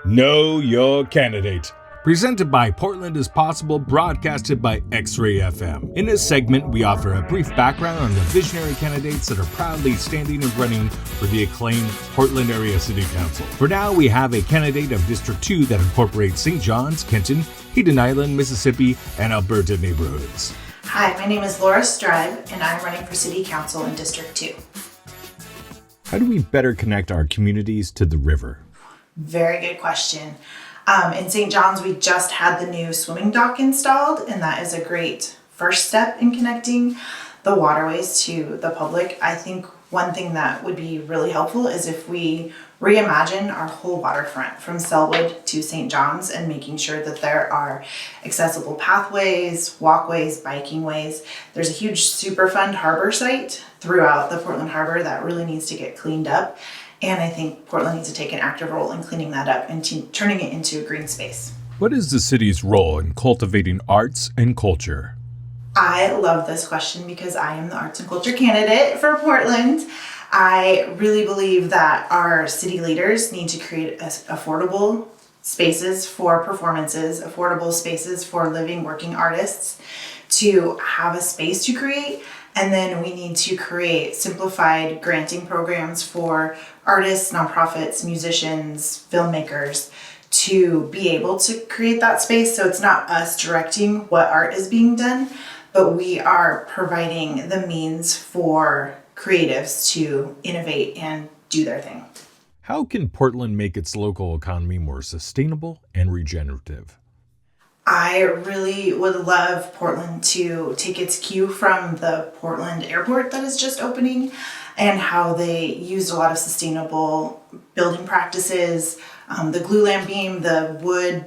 Know Your Candidate. Presented by Portland is Possible, broadcasted by XRAY FM. In this segment, we offer a brief background on the visionary candidates that are proudly standing and running for the acclaimed Portland Area City Council. For now, we have a candidate of District 2 that incorporates St. John's, Kenton, Hayden Island, Mississippi, and Alberta neighborhoods. Hi, my name is Laura Streib, and I'm running for City Council in District 2. How do we better connect our communities to the river? Very good question. In St. John's, we just had the new swimming dock installed, and that is a great first step in connecting the waterways to the public. I think one thing that would be really helpful is if we reimagine our whole waterfront from Selwood to St. John's and making sure that there are accessible pathways, walkways, biking ways. There's a huge Superfund harbor site throughout the Portland Harbor that really needs to get cleaned up. And I think Portland needs to take an active role in cleaning that up and turning it into a green space. What is the city's role in cultivating arts and culture? I love this question because I am the arts and culture candidate for Portland. I really believe that our city leaders need to create affordable spaces for performances, affordable spaces for living, working artists to have a space to create. And then we need to create simplified granting programs for artists, nonprofits, musicians, filmmakers to be able to create that space. So it's not us directing what art is being done, but we are providing the means for creatives to innovate and do their thing. How can Portland make its local economy more sustainable and regenerative? I really would love Portland to take its cue from the Portland airport that is just opening and how they used a lot of sustainable building practices, the glulam beam, the wood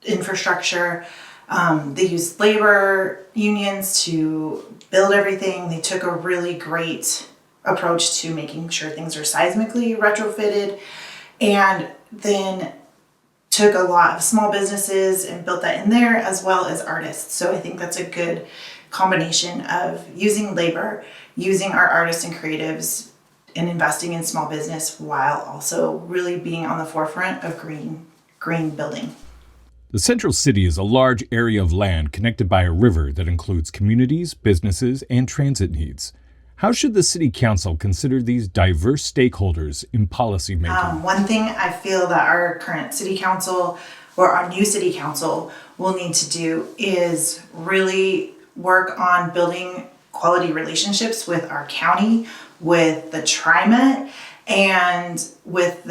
infrastructure. They used labor unions to build everything. They took a really great approach to making sure things are seismically retrofitted, and then took a lot of small businesses and built that in there, as well as artists. So I think that's a good combination of using labor, using our artists and creatives, and investing in small business while also really being on the forefront of green building. The Central City is a large area of land connected by a river that includes communities, businesses, and transit needs. How should the City Council consider these diverse stakeholders in policy making? One thing I feel that our current City Council or our new City Council will need to do is really work on building quality relationships with our county, with the TriMet, and with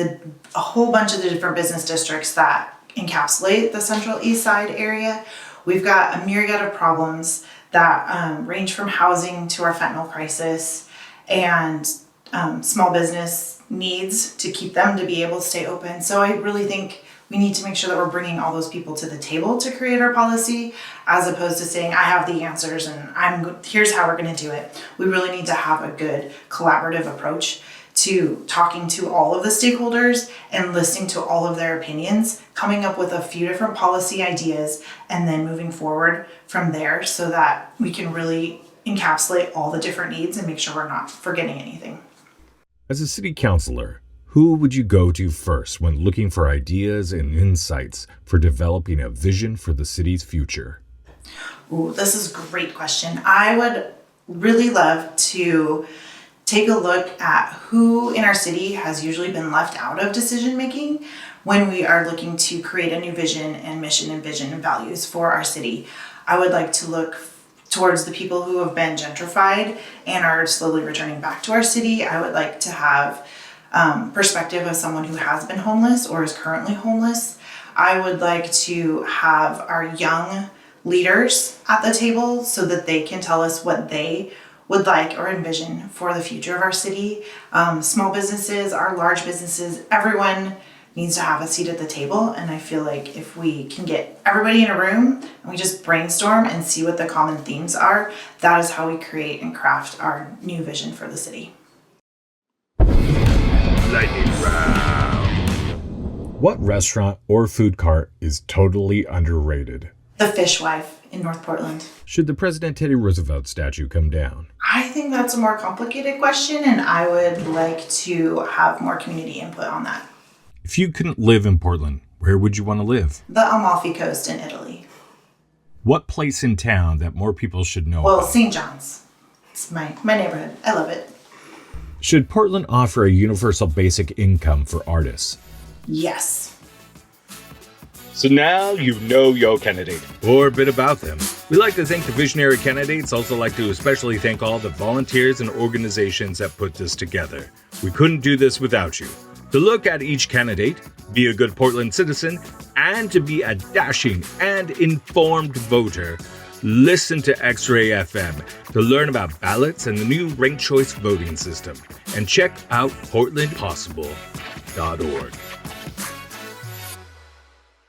a whole bunch of the different business districts that encapsulate the Central East Side area. We've got a myriad of problems that range from housing to our fentanyl crisis and small business needs to keep them to be able to stay open. So I really think we need to make sure that we're bringing all those people to the table to create our policy, as opposed to saying, I have the answers and here's how we're going to do it. We really need to have a good collaborative approach to talking to all of the stakeholders and listening to all of their opinions, coming up with a few different policy ideas, and then moving forward from there so that we can really encapsulate all the different needs and make sure we're not forgetting anything. As a city councilor, who would you go to first when looking for ideas and insights for developing a vision for the city's future? Ooh, this is a great question. I would really love to take a look at who in our city has usually been left out of decision making when we are looking to create a new vision and mission and vision and values for our city. I would like to look towards the people who have been gentrified and are slowly returning back to our city. I would like to have perspective of someone who has been homeless or is currently homeless. I would like to have our young leaders at the table so that they can tell us what they would like or envision for the future of our city. Small businesses, our large businesses, everyone needs to have a seat at the table. And I feel like if we can get everybody in a room and we just brainstorm and see what the common themes are, that is how we create and craft our new vision for the city. Lightning round. What restaurant or food cart is totally underrated? The Fishwife in North Portland. Should the President Teddy Roosevelt statue come down? I think that's a more complicated question, and I would like to have more community input on that. If you couldn't live in Portland, Where would you want to live? The Amalfi Coast in Italy. What place in town that more people should know Well, about? St. John's. It's my neighborhood. I love it. Should Portland offer a universal basic income for artists? Yes. So now you know your candidate, or a bit about them. We like to thank the visionary candidates, also like to especially thank all the volunteers and organizations that put this together. We couldn't do this without you. To look at each candidate, be a good Portland citizen, and to be a dashing and informed voter, listen to X-Ray FM to learn about ballots and the new ranked choice voting system. And check out portlandpossible.org.